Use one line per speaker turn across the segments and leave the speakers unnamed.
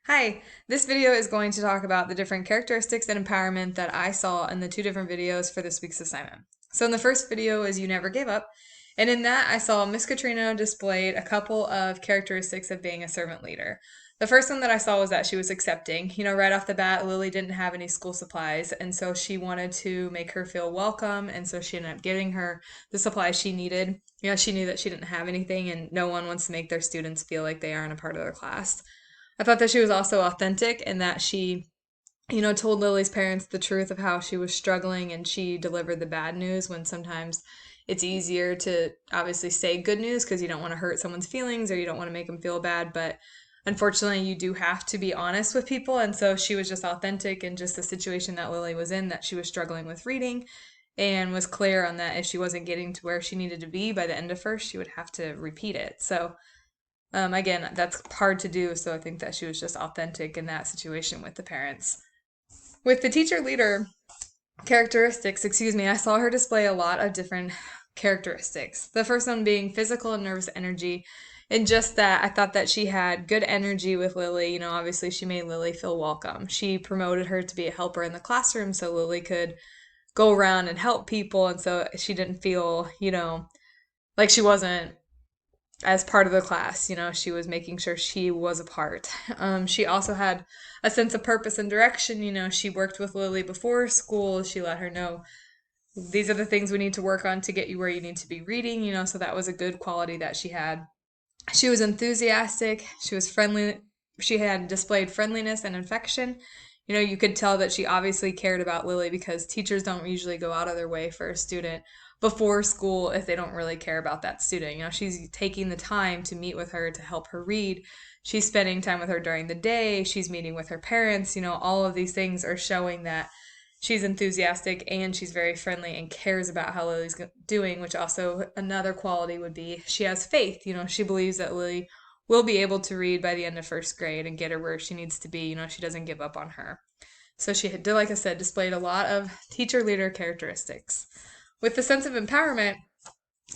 Hi, this video is going to talk about the different characteristics and empowerment that I saw in the two different videos for this week's assignment. So in the first video is You Never Gave Up, and in that I saw Miss Katrina displayed a couple of characteristics of being a servant leader. The first one that I saw was that she was accepting. Right off the bat, Lily didn't have any school supplies, and so she wanted to make her feel welcome, and so she ended up giving her the supplies she needed. She knew that she didn't have anything, and no one wants to make their students feel like they aren't a part of their class. I thought that she was also authentic and that she told Lily's parents the truth of how she was struggling and she delivered the bad news when sometimes it's easier to obviously say good news because you don't want to hurt someone's feelings or you don't want to make them feel bad. But unfortunately, you do have to be honest with people. And so she was just authentic in just the situation that Lily was in, that she was struggling with reading and was clear on that if she wasn't getting to where she needed to be by the end of first, she would have to repeat it. So again, that's hard to do, so I think that she was just authentic in that situation with the parents. With the teacher leader characteristics, I saw her display a lot of different characteristics. The first one being physical and nervous energy. And just that, I thought that she had good energy with Lily. Obviously, she made Lily feel welcome. She promoted her to be a helper in the classroom so Lily could go around and help people. And so she didn't feel, like she wasn't as part of the class. She was making sure she was a part. She also had a sense of purpose and direction. She worked with Lily before school. She let her know these are the things we need to work on to get you where you need to be reading, so that was a good quality that she had. She was enthusiastic. She was friendly. She had displayed friendliness and affection. You could tell that she obviously cared about Lily because teachers don't usually go out of their way for a student before school if they don't really care about that student. She's taking the time to meet with her to help her read. She's spending time with her during the day. She's meeting with her parents. All of these things are showing that she's enthusiastic and she's very friendly and cares about how Lily's doing, which also another quality would be she has faith. She believes that Lily will be able to read by the end of first grade and get her where she needs to be. She doesn't give up on her. So she had, like I said, displayed a lot of teacher leader characteristics. With the sense of empowerment,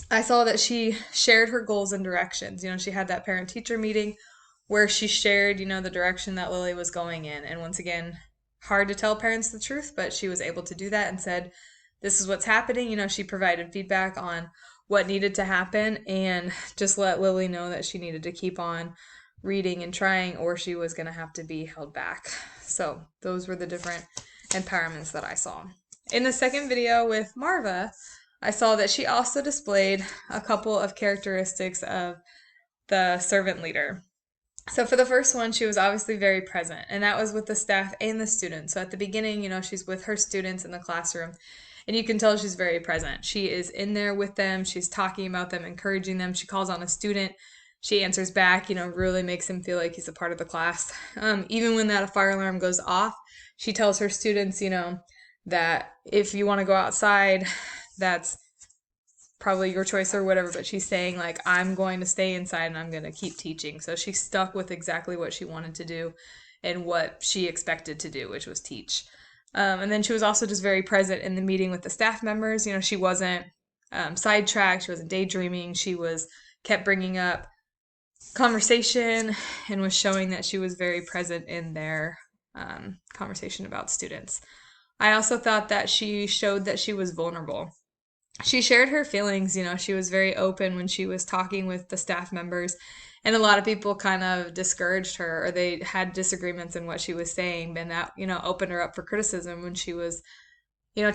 I saw that she shared her goals and directions. She had that parent teacher meeting where she shared, the direction that Lily was going in. And once again, hard to tell parents the truth, but she was able to do that and said, this is what's happening. She provided feedback on what needed to happen and just let Lily know that she needed to keep on reading and trying or she was going to have to be held back. So those were the different empowerments that I saw. In the second video with Marva, I saw that she also displayed a couple of characteristics of the servant leader. So for the first one, she was obviously very present, and that was with the staff and the students. So at the beginning, she's with her students in the classroom, and you can tell she's very present. She is in there with them. She's talking about them, encouraging them. She calls on a student. She answers back, really makes him feel like he's a part of the class. Even when that fire alarm goes off, she tells her students, that if you want to go outside, that's probably your choice or whatever, but she's saying like, I'm going to stay inside and I'm going to keep teaching. So she stuck with exactly what she wanted to do and what she expected to do, which was teach. And then she was also just very present in the meeting with the staff members. She wasn't sidetracked. She wasn't daydreaming. She was kept bringing up conversation and was showing that she was very present in their conversation about students. I also thought that she showed that she was vulnerable. She shared her feelings. She was very open when she was talking with the staff members, and a lot of people kind of discouraged her or they had disagreements in what she was saying, and that, opened her up for criticism when she was,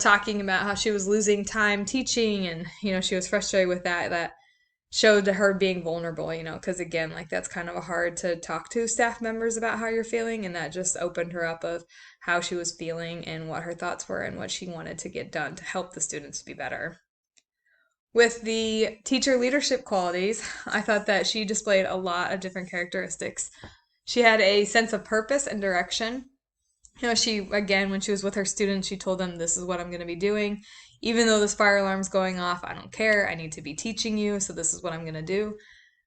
talking about how she was losing time teaching and, she was frustrated with that. That showed her being vulnerable, because again, like that's kind of hard to talk to staff members about how you're feeling, and that just opened her up of how she was feeling and what her thoughts were and what she wanted to get done to help the students be better. With the teacher leadership qualities, I thought that she displayed a lot of different characteristics. She had a sense of purpose and direction. She, again, when she was with her students, she told them, this is what I'm going to be doing. Even though this fire alarm's going off, I don't care. I need to be teaching you, so this is what I'm going to do.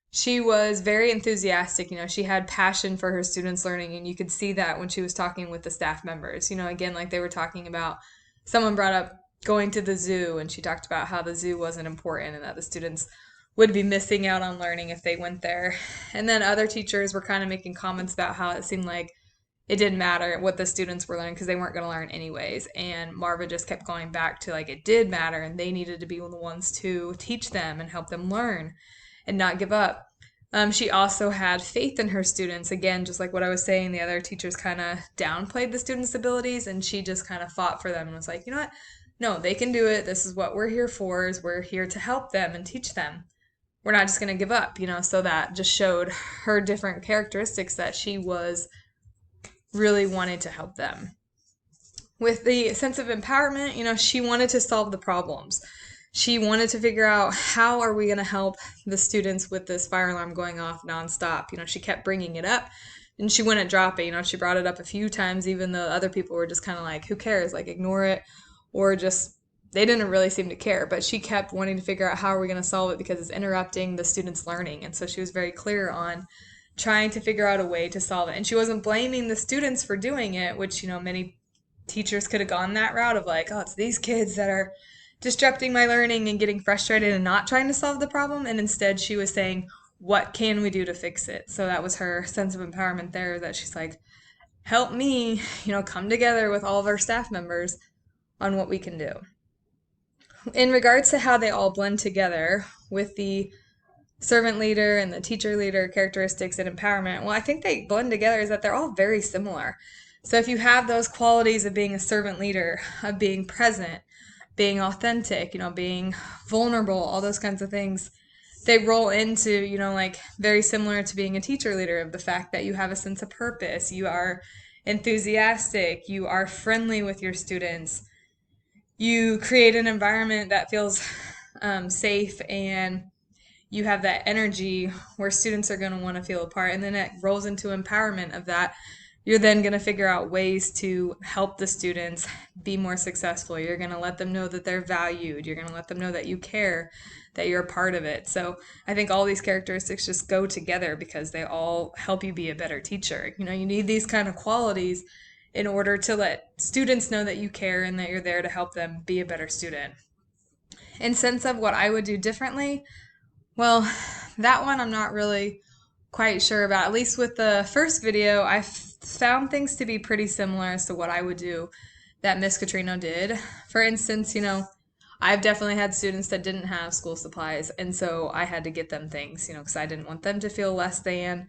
She was very enthusiastic. She had passion for her students' learning, and you could see that when she was talking with the staff members. Again, like they were talking about, someone brought up going to the zoo, and she talked about how the zoo wasn't important and that the students would be missing out on learning if they went there. And then other teachers were kind of making comments about how it seemed like it didn't matter what the students were learning because they weren't going to learn anyways. And Marva just kept going back to like it did matter and they needed to be the ones to teach them and help them learn and not give up. She also had faith in her students. Again, just like what I was saying, the other teachers kind of downplayed the students' abilities, and she just kind of fought for them and was like, you know what? No, they can do it. This is what we're here for, is we're here to help them and teach them. We're not just going to give up, so that just showed her different characteristics that she was really wanted to help them. With the sense of empowerment, she wanted to solve the problems. She wanted to figure out how are we going to help the students with this fire alarm going off nonstop. She kept bringing it up and she wouldn't drop it. She brought it up a few times, even though other people were just kind of like, who cares? Like, ignore it, or just, they didn't really seem to care. But she kept wanting to figure out how are we going to solve it because it's interrupting the students' learning. And so she was very clear on trying to figure out a way to solve it. And she wasn't blaming the students for doing it, which, many teachers could have gone that route of like, oh, it's these kids that are disrupting my learning and getting frustrated and not trying to solve the problem. And instead she was saying, what can we do to fix it? So that was her sense of empowerment there, that she's like, help me, come together with all of our staff members on what we can do. In regards to how they all blend together with the servant leader and the teacher leader characteristics and empowerment, well, I think they blend together is that they're all very similar. So if you have those qualities of being a servant leader, of being present, being authentic, being vulnerable, all those kinds of things, they roll into, like very similar to being a teacher leader, of the fact that you have a sense of purpose, you are enthusiastic, you are friendly with your students, you create an environment that feels safe, and you have that energy where students are going to want to feel a part. And then it rolls into empowerment of that. You're then going to figure out ways to help the students be more successful. You're going to let them know that they're valued. You're going to let them know that you care, that you're a part of it. So I think all these characteristics just go together because they all help you be a better teacher. You need these kind of qualities in order to let students know that you care and that you're there to help them be a better student. In sense of what I would do differently, well, that one I'm not really quite sure about. At least with the first video, I found things to be pretty similar as to what I would do that Miss Catrino did. For instance, I've definitely had students that didn't have school supplies, and so I had to get them things, because I didn't want them to feel less than.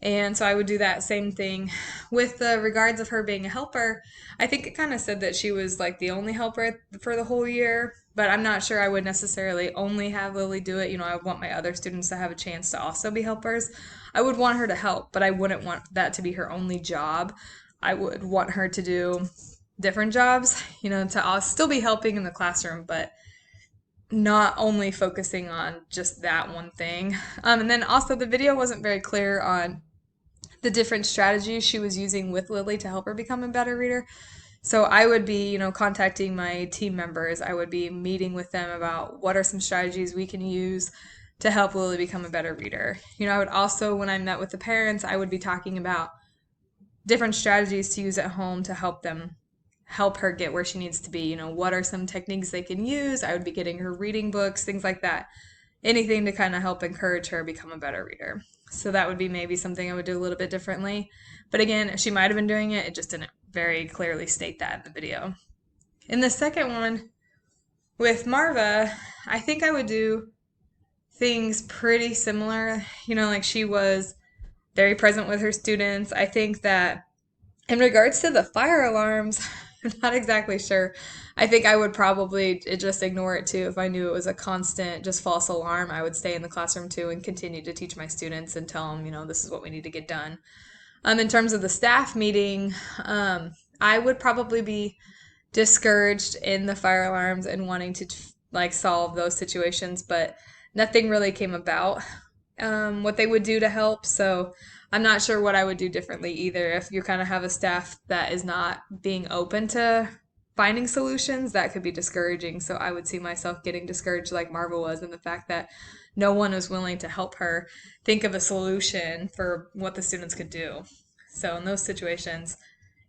And so I would do that same thing. With the regards of her being a helper, I think it kind of said that she was like the only helper for the whole year, but I'm not sure I would necessarily only have Lily do it. I would want my other students to have a chance to also be helpers. I would want her to help, but I wouldn't want that to be her only job. I would want her to do different jobs, to still be helping in the classroom, but not only focusing on just that one thing. And then also the video wasn't very clear on the different strategies she was using with Lily to help her become a better reader. So I would be, contacting my team members. I would be meeting with them about what are some strategies we can use to help Lily become a better reader. I would also, when I met with the parents, I would be talking about different strategies to use at home to help her get where she needs to be. What are some techniques they can use? I would be getting her reading books, things like that. Anything to kind of help encourage her become a better reader. So that would be maybe something I would do a little bit differently. But again, she might have been doing it. It just didn't very clearly state that in the video. In the second one, with Marva, I think I would do things pretty similar. Like she was very present with her students. I think that in regards to the fire alarms, I'm not exactly sure. I think I would probably just ignore it too. If I knew it was a constant, just false alarm, I would stay in the classroom too and continue to teach my students and tell them, this is what we need to get done. In terms of the staff meeting, I would probably be discouraged in the fire alarms and wanting to solve those situations, but nothing really came about what they would do to help. So I'm not sure what I would do differently either. If you kind of have a staff that is not being open to finding solutions, that could be discouraging. So I would see myself getting discouraged like Marva was, in the fact that no one was willing to help her think of a solution for what the students could do. So in those situations,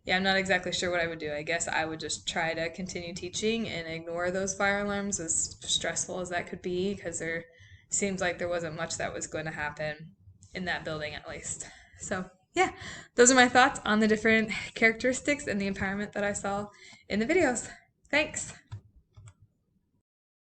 yeah, I'm not exactly sure what I would do. I guess I would just try to continue teaching and ignore those fire alarms, as stressful as that could be, because there seems like there wasn't much that was going to happen in that building, at least. So yeah, those are my thoughts on the different characteristics and the empowerment that I saw in the videos. Thanks.